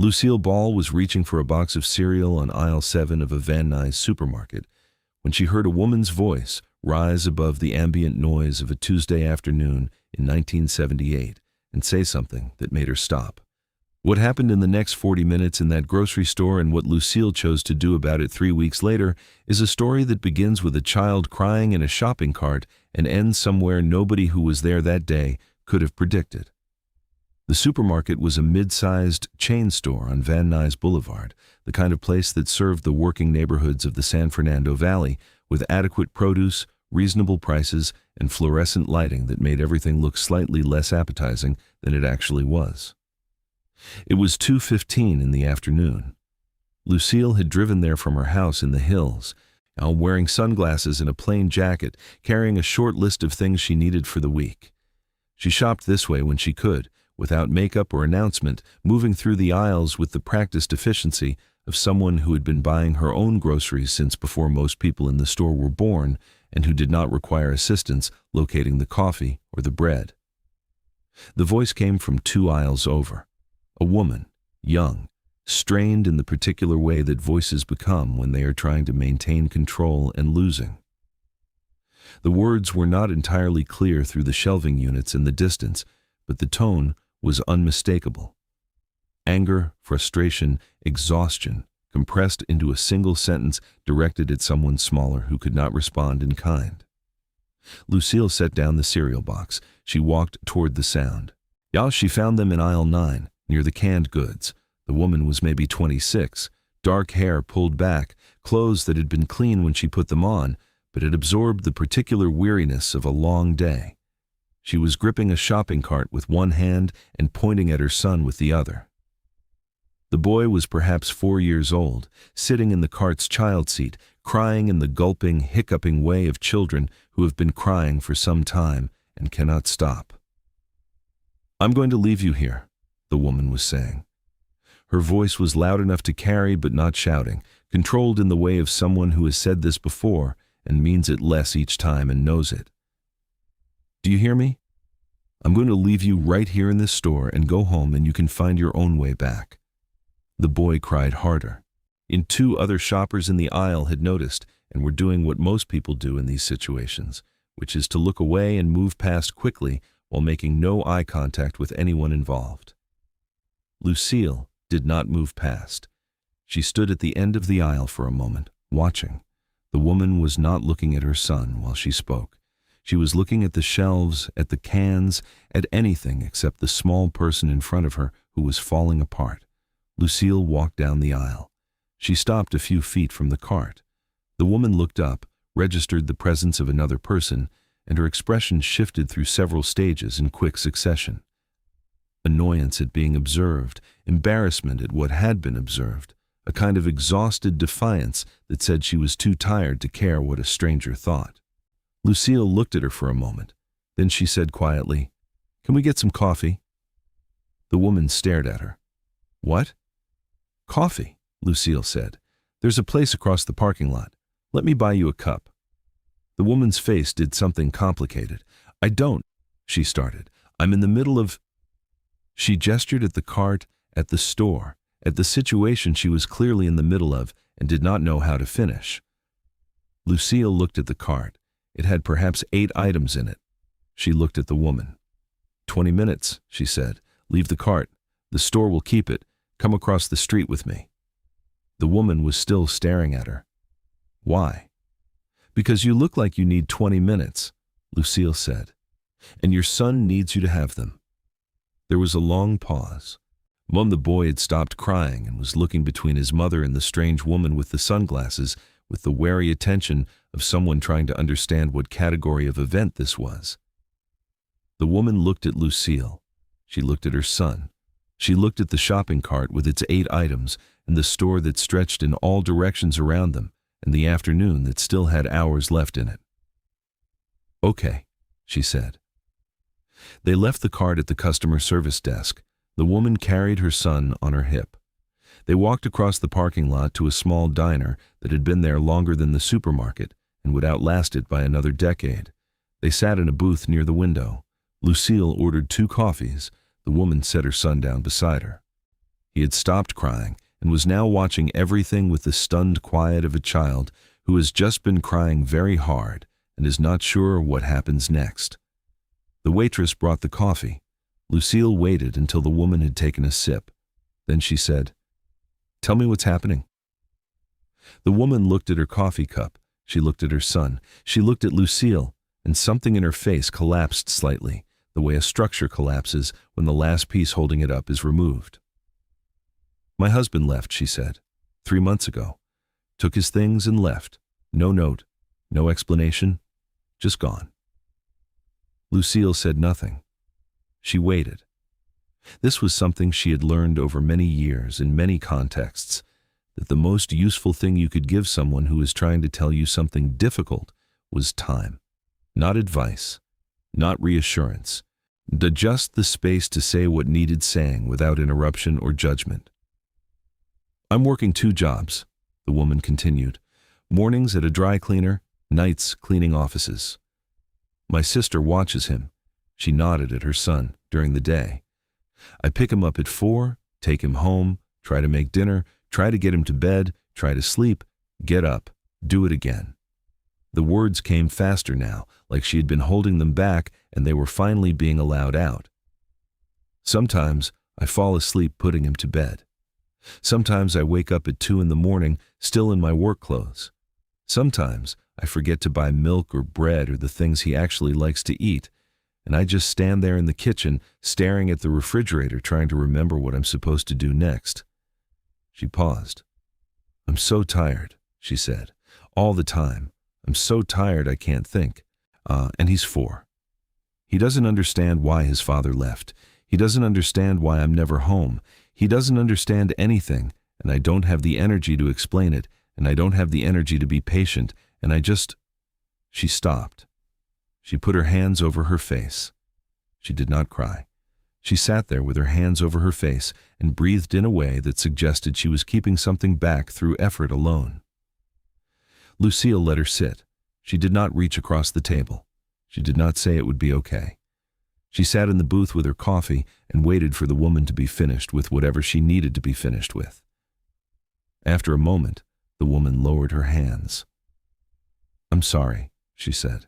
Lucille Ball was reaching for a box of cereal on aisle 7 of a Van Nuys supermarket when she heard a woman's voice rise above the ambient noise of a Tuesday afternoon in 1978 and say something that made her stop. What happened in the next 40 minutes in that grocery store and what Lucille chose to do about it 3 weeks later is a story that begins with a child crying in a shopping cart and ends somewhere nobody who was there that day could have predicted. The supermarket was a mid-sized chain store on Van Nuys Boulevard, the kind of place that served the working neighborhoods of the San Fernando Valley with adequate produce, reasonable prices, and fluorescent lighting that made everything look slightly less appetizing than it actually was. It was 2:15 in the afternoon. Lucille had driven there from her house in the hills, now wearing sunglasses and a plain jacket, carrying a short list of things she needed for the week. She shopped this way when she could, without makeup or announcement, moving through the aisles with the practiced efficiency of someone who had been buying her own groceries since before most people in the store were born and who did not require assistance locating the coffee or the bread. The voice came from 2 aisles over. A woman, young, strained in the particular way that voices become when they are trying to maintain control and losing. The words were not entirely clear through the shelving units in the distance, but the tone was unmistakable. Anger, frustration, exhaustion, compressed into a single sentence directed at someone smaller who could not respond in kind. Lucille set down the cereal box. She walked toward the sound. She found them in aisle 9, near the canned goods. The woman was maybe 26, dark hair pulled back, clothes that had been clean when she put them on, but had absorbed the particular weariness of a long day. She was gripping a shopping cart with one hand and pointing at her son with the other. The boy was perhaps 4 years old, sitting in the cart's child seat, crying in the gulping, hiccuping way of children who have been crying for some time and cannot stop. "I'm going to leave you here," the woman was saying. Her voice was loud enough to carry but not shouting, controlled in the way of someone who has said this before and means it less each time and knows it. "Do you hear me? I'm going to leave you right here in this store and go home and you can find your own way back." The boy cried harder. 2 other shoppers in the aisle had noticed and were doing what most people do in these situations, which is to look away and move past quickly while making no eye contact with anyone involved. Lucille did not move past. She stood at the end of the aisle for a moment, watching. The woman was not looking at her son while she spoke. She was looking at the shelves, at the cans, at anything except the small person in front of her who was falling apart. Lucille walked down the aisle. She stopped a few feet from the cart. The woman looked up, registered the presence of another person, and her expression shifted through several stages in quick succession. Annoyance at being observed, embarrassment at what had been observed, a kind of exhausted defiance that said she was too tired to care what a stranger thought. Lucille looked at her for a moment. Then she said quietly, "Can we get some coffee?" The woman stared at her. "What?" "Coffee," Lucille said. "There's a place across the parking lot. Let me buy you a cup." The woman's face did something complicated. "I don't," she started. "I'm in the middle of—" She gestured at the cart, at the store, at the situation she was clearly in the middle of and did not know how to finish. Lucille looked at the cart. It had perhaps 8 items in it. She looked at the woman. 20 minutes, she said. "Leave the cart. The store will keep it. Come across the street with me." The woman was still staring at her. "Why?" "Because you look like you need 20 minutes, Lucille said. "And your son needs you to have them." There was a long pause. The boy had stopped crying and was looking between his mother and the strange woman with the sunglasses with the wary attention of someone trying to understand what category of event this was. The woman looked at Lucille. She looked at her son. She looked at the shopping cart with its 8 items and the store that stretched in all directions around them and the afternoon that still had hours left in it. "Okay," she said. They left the cart at the customer service desk. The woman carried her son on her hip. They walked across the parking lot to a small diner that had been there longer than the supermarket and would outlast it by another decade. They sat in a booth near the window. Lucille ordered 2 coffees. The woman set her son down beside her. He had stopped crying and was now watching everything with the stunned quiet of a child who has just been crying very hard and is not sure what happens next. The waitress brought the coffee. Lucille waited until the woman had taken a sip. Then she said, "Tell me what's happening." The woman looked at her coffee cup. She looked at her son. She looked at Lucille, and something in her face collapsed slightly, the way a structure collapses when the last piece holding it up is removed. "My husband left," she said, 3 months ago. Took his things and left. No note, no explanation, just gone. Lucille said nothing. She waited. This was something she had learned over many years in many contexts, that the most useful thing you could give someone who is trying to tell you something difficult was time. Not advice, not reassurance, just the space to say what needed saying without interruption or judgment. "I'm working 2 jobs," the woman continued. "Mornings at a dry cleaner, nights cleaning offices. My sister watches him." She nodded at her son during the day. "I pick him up at 4, take him home, try to make dinner, try to get him to bed, try to sleep, get up, do it again." The words came faster now, like she had been holding them back and they were finally being allowed out. "Sometimes I fall asleep putting him to bed. Sometimes I wake up at 2 in the morning, still in my work clothes. Sometimes I forget to buy milk or bread or the things he actually likes to eat, and I just stand there in the kitchen, staring at the refrigerator, trying to remember what I'm supposed to do next." She paused. "I'm so tired," she said. "All the time. I'm so tired I can't think. And he's 4. He doesn't understand why his father left. He doesn't understand why I'm never home. He doesn't understand anything, and I don't have the energy to explain it, and I don't have the energy to be patient, and I just—" She stopped. She put her hands over her face. She did not cry. She sat there with her hands over her face and breathed in a way that suggested she was keeping something back through effort alone. Lucille let her sit. She did not reach across the table. She did not say it would be okay. She sat in the booth with her coffee and waited for the woman to be finished with whatever she needed to be finished with. After a moment, the woman lowered her hands. "I'm sorry," she said.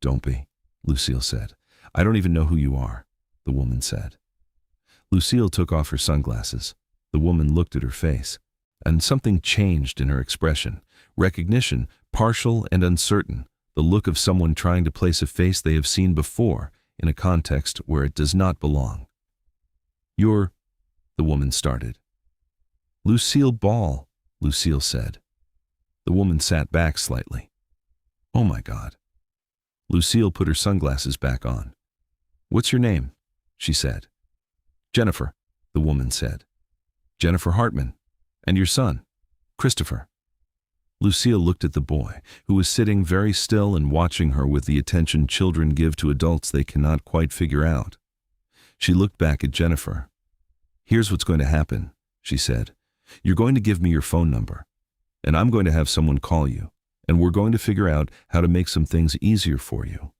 "Don't be," Lucille said. "I don't even know who you are," the woman said. Lucille took off her sunglasses. The woman looked at her face, and something changed in her expression. Recognition, partial and uncertain, the look of someone trying to place a face they have seen before in a context where it does not belong. "You're—" the woman started. "Lucille Ball," Lucille said. The woman sat back slightly. "Oh my God." Lucille put her sunglasses back on. "What's your name?" she said. "Jennifer," the woman said. "Jennifer Hartman. And your son, Christopher." Lucille looked at the boy, who was sitting very still and watching her with the attention children give to adults they cannot quite figure out. She looked back at Jennifer. "Here's what's going to happen," she said. "You're going to give me your phone number, and I'm going to have someone call you, and we're going to figure out how to make some things easier for you."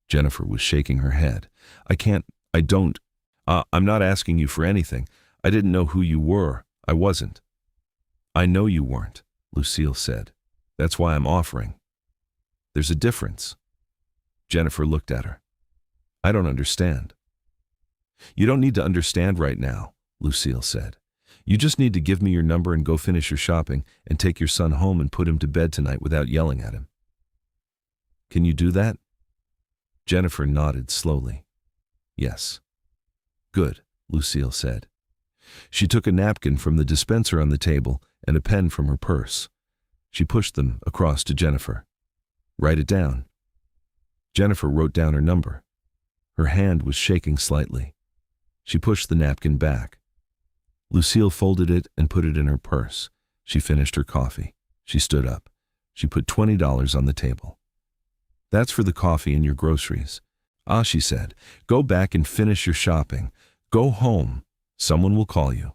Jennifer was shaking her head. I'm not asking you for anything. I didn't know who you were. I wasn't." "I know you weren't," Lucille said. "That's why I'm offering." "There's a difference." Jennifer looked at her. "I don't understand." "You don't need to understand right now," Lucille said. "You just need to give me your number and go finish your shopping and take your son home and put him to bed tonight without yelling at him." "Can you do that?" Jennifer nodded slowly. "Yes." "Good," Lucille said. She took a napkin from the dispenser on the table and a pen from her purse. She pushed them across to Jennifer. "Write it down." Jennifer wrote down her number. Her hand was shaking slightly. She pushed the napkin back. Lucille folded it and put it in her purse. She finished her coffee. She stood up. She put $20 on the table. "That's for the coffee and your groceries." "Ah," she said, "go back and finish your shopping. Go home. Someone will call you."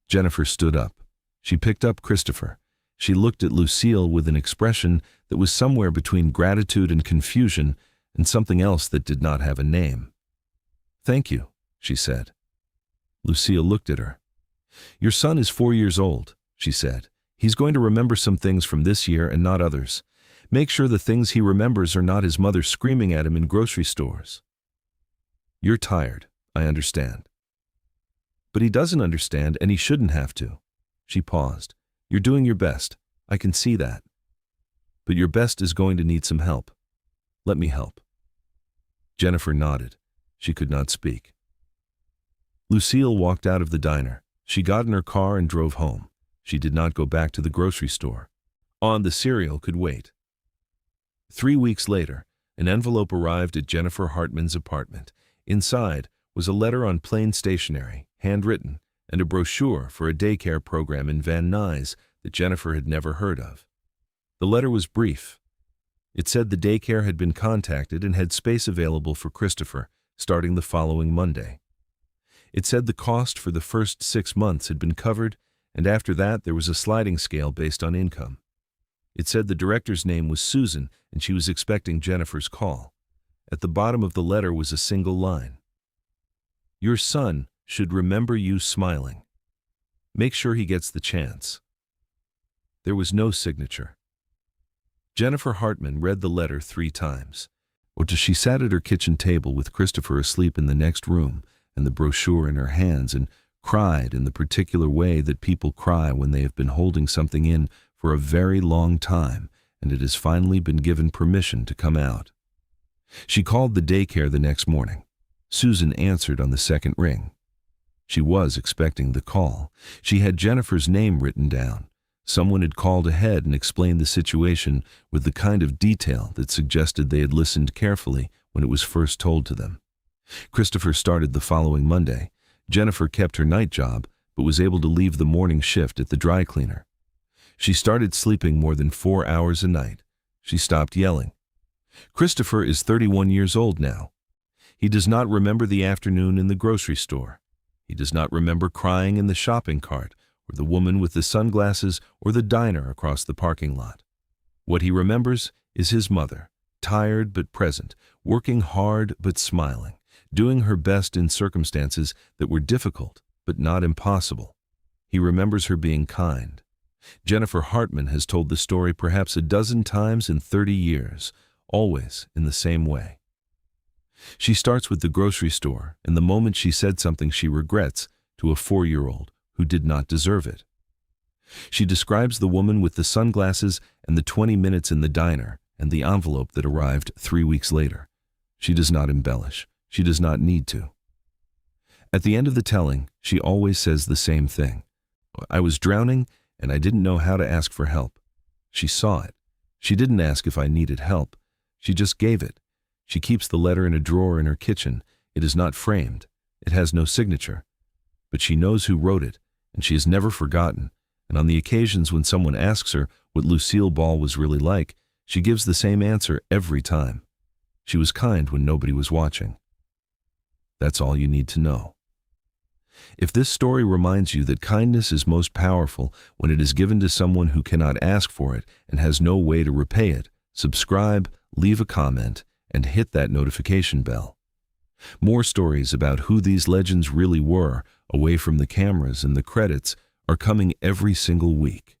Jennifer stood up. She picked up Christopher. She looked at Lucille with an expression that was somewhere between gratitude and confusion and something else that did not have a name. "Thank you," she said. Lucille looked at her. "Your son is 4 years old," she said. "He's going to remember some things from this year and not others. Make sure the things he remembers are not his mother screaming at him in grocery stores." "You're tired, I understand." "But he doesn't understand, and he shouldn't have to." She paused. "You're doing your best. I can see that. But your best is going to need some help. Let me help." Jennifer nodded. She could not speak. Lucille walked out of the diner. She got in her car and drove home. She did not go back to the grocery store. The cereal could wait. 3 weeks later, an envelope arrived at Jennifer Hartman's apartment. Inside was a letter on plain stationery, handwritten, and a brochure for a daycare program in Van Nuys that Jennifer had never heard of. The letter was brief. It said the daycare had been contacted and had space available for Christopher starting the following Monday. It said the cost for the first 6 months had been covered, and after that there was a sliding scale based on income. It said the director's name was Susan and she was expecting Jennifer's call. At the bottom of the letter was a single line. "Your son should remember you smiling. Make sure he gets the chance." There was no signature. Jennifer Hartman read the letter 3 times. She sat at her kitchen table with Christopher asleep in the next room and the brochure in her hands and cried in the particular way that people cry when they have been holding something in for a very long time and it has finally been given permission to come out. She called the daycare the next morning. Susan answered on the second ring. She was expecting the call. She had Jennifer's name written down. Someone had called ahead and explained the situation with the kind of detail that suggested they had listened carefully when it was first told to them. Christopher started the following Monday. Jennifer kept her night job, but was able to leave the morning shift at the dry cleaner. She started sleeping more than 4 hours a night. She stopped yelling. Christopher is 31 years old now. He does not remember the afternoon in the grocery store. He does not remember crying in the shopping cart, or the woman with the sunglasses, or the diner across the parking lot. What he remembers is his mother, tired but present, working hard but smiling, doing her best in circumstances that were difficult but not impossible. He remembers her being kind. Jennifer Hartman has told the story perhaps a dozen times in 30 years, always in the same way. She starts with the grocery store and the moment she said something she regrets to a 4-year-old who did not deserve it. She describes the woman with the sunglasses and the 20 minutes in the diner and the envelope that arrived 3 weeks later. She does not embellish. She does not need to. At the end of the telling, she always says the same thing. "I was drowning and I didn't know how to ask for help." She saw it. She didn't ask if I needed help. She just gave it. She keeps the letter in a drawer in her kitchen. It is not framed. It has no signature. But she knows who wrote it, and she has never forgotten. And on the occasions when someone asks her what Lucille Ball was really like, she gives the same answer every time. She was kind when nobody was watching. That's all you need to know. If this story reminds you that kindness is most powerful when it is given to someone who cannot ask for it and has no way to repay it, subscribe, leave a comment, and hit that notification bell. More stories about who these legends really were, away from the cameras and the credits, are coming every single week.